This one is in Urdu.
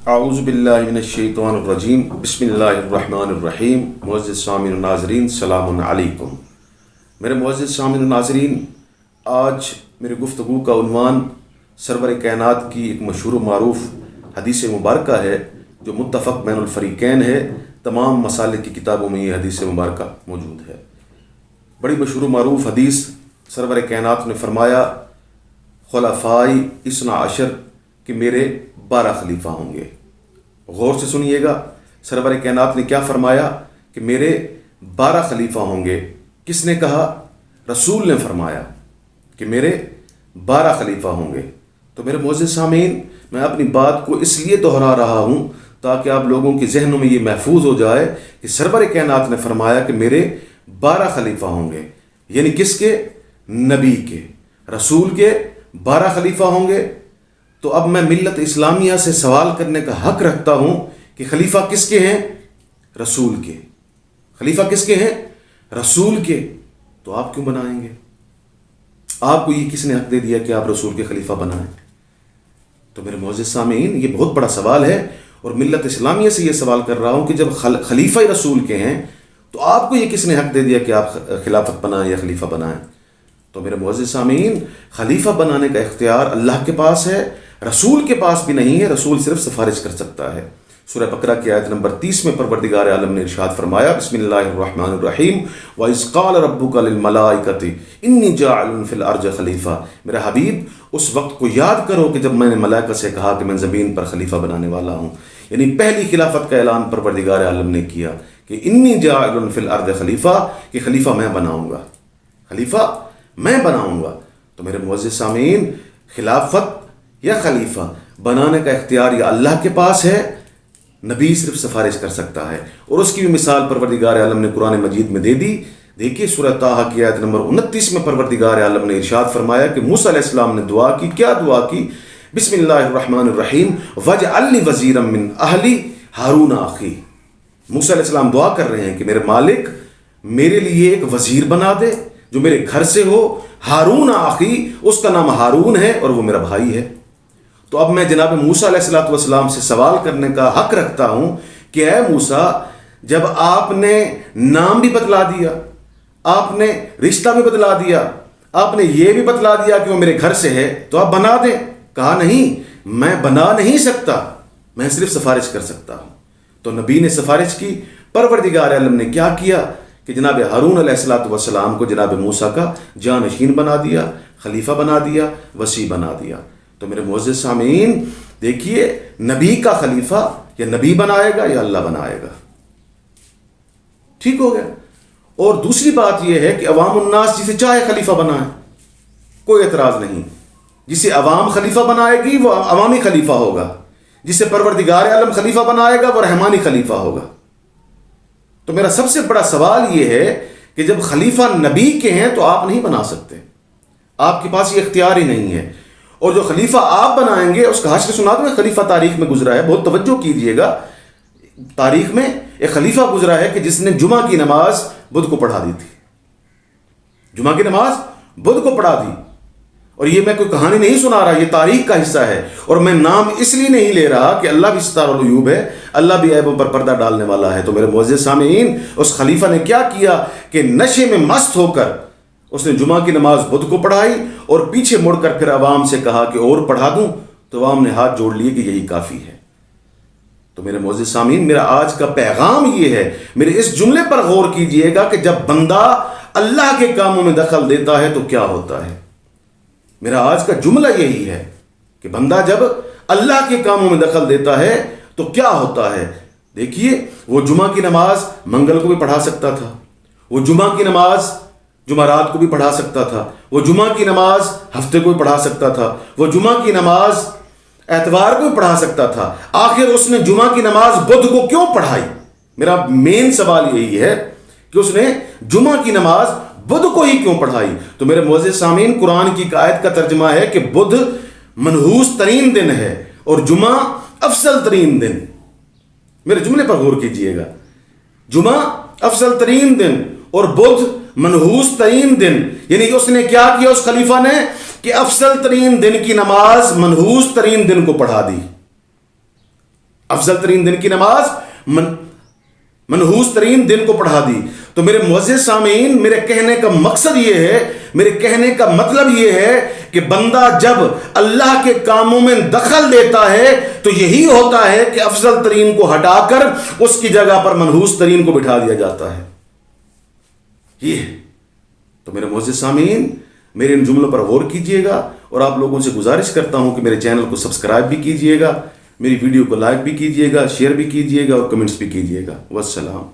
اعوذ باللہ من الشیطان الرجیم بسم اللہ الرحمن الرحیم۔ معزز سامعین و ناظرین سلام علیکم۔ میرے معزز سامعین و ناظرین، آج میری گفتگو کا عنوان سرور کائنات کی ایک مشہور و معروف حدیث مبارکہ ہے جو متفق بین الفریقین ہے۔ تمام مسالک کی کتابوں میں یہ حدیث مبارکہ موجود ہے۔ بڑی مشہور و معروف حدیث، سرور کائنات نے فرمایا خلفائی اثنا عشر کہ میرے 12 خلیفہ ہوں گے۔ غور سے سنیے گا، سرور کائنات نے کیا فرمایا کہ میرے 12 خلیفہ ہوں گے۔ کس نے کہا؟ رسول نے فرمایا کہ میرے 12 خلیفہ ہوں گے۔ تو میرے معزز سامعین، میں اپنی بات کو اس لیے دہرا رہا ہوں تاکہ آپ لوگوں کے ذہنوں میں یہ محفوظ ہو جائے کہ سرور کائنات نے فرمایا کہ میرے 12 خلیفہ ہوں گے، یعنی کس کے؟ نبی کے، رسول کے 12 خلیفہ ہوں گے۔ تو اب میں ملت اسلامیہ سے سوال کرنے کا حق رکھتا ہوں کہ خلیفہ کس کے ہیں؟ رسول کے۔ خلیفہ کس کے ہیں؟ رسول کے۔ تو آپ کیوں بنائیں گے؟ آپ کو یہ کس نے حق دے دیا کہ آپ رسول کے خلیفہ بنائیں؟ تو میرے معزز سامعین، یہ بہت بڑا سوال ہے اور ملت اسلامیہ سے یہ سوال کر رہا ہوں کہ جب خلیفہ رسول کے ہیں تو آپ کو یہ کس نے حق دے دیا کہ آپ خلافت بنائیں یا خلیفہ بنائیں؟ تو میرے معزز سامعین، خلیفہ بنانے کا اختیار اللہ کے پاس ہے، رسول کے پاس بھی نہیں ہے۔ رسول صرف سفارش کر سکتا ہے۔ سورہ بقرہ کی آیت نمبر 30 میں پروردگار عالم نے ارشاد فرمایا، بسم اللہ الرحمن الرحیم، وَإِذْ قَالَ رَبُّكَ لِلْمَلَائِكَةِ إِنِّي جَاعِلٌ فِي الْأَرْضِ خلیفہ۔ میرا حبیب، اس وقت کو یاد کرو کہ جب میں نے ملائکہ سے کہا کہ میں زمین پر خلیفہ بنانے والا ہوں، یعنی پہلی خلافت کا اعلان پروردگار عالم نے کیا کہ انی جاعل فی الارض خلیفہ، کہ خلیفہ میں بناؤں گا، خلیفہ میں بناؤں گا۔ تو میرے معزز سامعین، خلافت یا خلیفہ بنانے کا اختیار یا اللہ کے پاس ہے، نبی صرف سفارش کر سکتا ہے، اور اس کی بھی مثال پروردگار عالم نے قرآن مجید میں دے دی۔ دیکھیے سورہ طٰہٰ کی آیت نمبر 29 میں پروردگار عالم نے ارشاد فرمایا کہ موسیٰ علیہ السلام نے دعا کی۔ کیا دعا کی؟ بسم اللہ الرحمن الرحیم، وَاجْعَلْ لِي وَزِيرًا مِّنْ أَهْلِي هَارُونَ أَخِي۔ موسیٰ علیہ السلام دعا کر رہے ہیں کہ میرے مالک میرے لیے ایک وزیر بنا دے جو میرے گھر سے ہو، ہارون اخی، اس کا نام ہارون ہے اور وہ میرا بھائی ہے۔ تو اب میں جناب موسیٰ علیہ السلام سے سوال کرنے کا حق رکھتا ہوں کہ اے موسیٰ، جب آپ نے نام بھی بتلا دیا، آپ نے رشتہ بھی بتلا دیا، آپ نے یہ بھی بتلا دیا کہ وہ میرے گھر سے ہے، تو آپ بنا دیں۔ کہا نہیں، میں بنا نہیں سکتا، میں صرف سفارش کر سکتا ہوں۔ تو نبی نے سفارش کی۔ پروردگار عالم نے کیا کیا کہ جناب ہارون علیہ السلام کو جناب موسیٰ کا جانشین بنا دیا، خلیفہ بنا دیا، وصی بنا دیا۔ تو میرے معزز سامعین، دیکھیے، نبی کا خلیفہ یا نبی بنائے گا یا اللہ بنائے گا۔ ٹھیک ہو گیا۔ اور دوسری بات یہ ہے کہ عوام الناس جسے چاہے خلیفہ بنائے، کوئی اعتراض نہیں۔ جسے عوام خلیفہ بنائے گی وہ عوامی خلیفہ ہوگا، جسے پروردگار عالم خلیفہ بنائے گا وہ رحمانی خلیفہ ہوگا۔ تو میرا سب سے بڑا سوال یہ ہے کہ جب خلیفہ نبی کے ہیں تو آپ نہیں بنا سکتے، آپ کے پاس یہ اختیار ہی نہیں ہے۔ اور جو خلیفہ آپ بنائیں گے اس کا حشر سنا دوں، خلیفہ تاریخ میں گزرا ہے، بہت توجہ کیجئے گا۔ تاریخ میں ایک خلیفہ گزرا ہے کہ جس نے جمعہ کی نماز بدھ کو پڑھا دی تھی، جمعہ کی نماز بدھ کو پڑھا دی۔ اور یہ میں کوئی کہانی نہیں سنا رہا، یہ تاریخ کا حصہ ہے۔ اور میں نام اس لیے نہیں لے رہا کہ اللہ بھی ستار العیوب ہے، اللہ بھی عیبوں پر پردہ ڈالنے والا ہے۔ تو میرے معزز سامعین، اس خلیفہ نے کیا کیا کہ نشے میں مست ہو کر اس نے جمعہ کی نماز بدھ کو پڑھائی اور پیچھے مڑ کر پھر عوام سے کہا کہ اور پڑھا دوں، تو عوام نے ہاتھ جوڑ لیے کہ یہی کافی ہے۔ تو میرے معزز سامعین، میرا آج کا پیغام یہ ہے، میرے اس جملے پر غور کیجئے گا کہ جب بندہ اللہ کے کاموں میں دخل دیتا ہے تو کیا ہوتا ہے۔ میرا آج کا جملہ یہی ہے کہ بندہ جب اللہ کے کاموں میں دخل دیتا ہے تو کیا ہوتا ہے۔ دیکھیے، وہ جمعہ کی نماز منگل کو بھی پڑھا سکتا تھا، وہ جمعہ کی نماز جمعرات کو بھی پڑھا سکتا تھا، وہ جمعہ کی نماز ہفتے کو بھی پڑھا سکتا تھا، وہ جمعہ کی نماز اتوار کو بھی پڑھا سکتا تھا۔ آخر اس نے جمعہ کی نماز بدھ کو کیوں پڑھائی؟ میرا مین سوال یہی ہے کہ اس نے جمعہ کی نماز بدھ کو ہی کیوں پڑھائی؟ تو میرے معزز سامعین، قرآن کی آیت کا ترجمہ ہے کہ بدھ منحوس ترین دن ہے اور جمعہ افضل ترین دن۔ میرے جملے پر غور کیجئے گا، جمعہ افضل ترین دن اور بدھ منحوس ترین دن، یعنی اس نے کیا کیا اس خلیفہ نے کہ افضل ترین دن کی نماز منحوس ترین دن کو پڑھا دی۔ افضل ترین دن کی نماز منحوس ترین دن کو پڑھا دی. تو میرے معزز سامعین، میرے کہنے کا مقصد یہ ہے، میرے کہنے کا مطلب یہ ہے کہ بندہ جب اللہ کے کاموں میں دخل دیتا ہے تو یہی ہوتا ہے کہ افضل ترین کو ہٹا کر اس کی جگہ پر منحوس ترین کو بٹھا دیا جاتا ہے. یہ ہے. تو میرے معزز سامعین، میرے ان جملوں پر غور کیجئے گا، اور آپ لوگوں سے گزارش کرتا ہوں کہ میرے چینل کو سبسکرائب بھی کیجئے گا، میری ویڈیو کو لائک بھی کیجئے گا، شیئر بھی کیجئے گا اور کمنٹس بھی کیجئے گا. والسلام.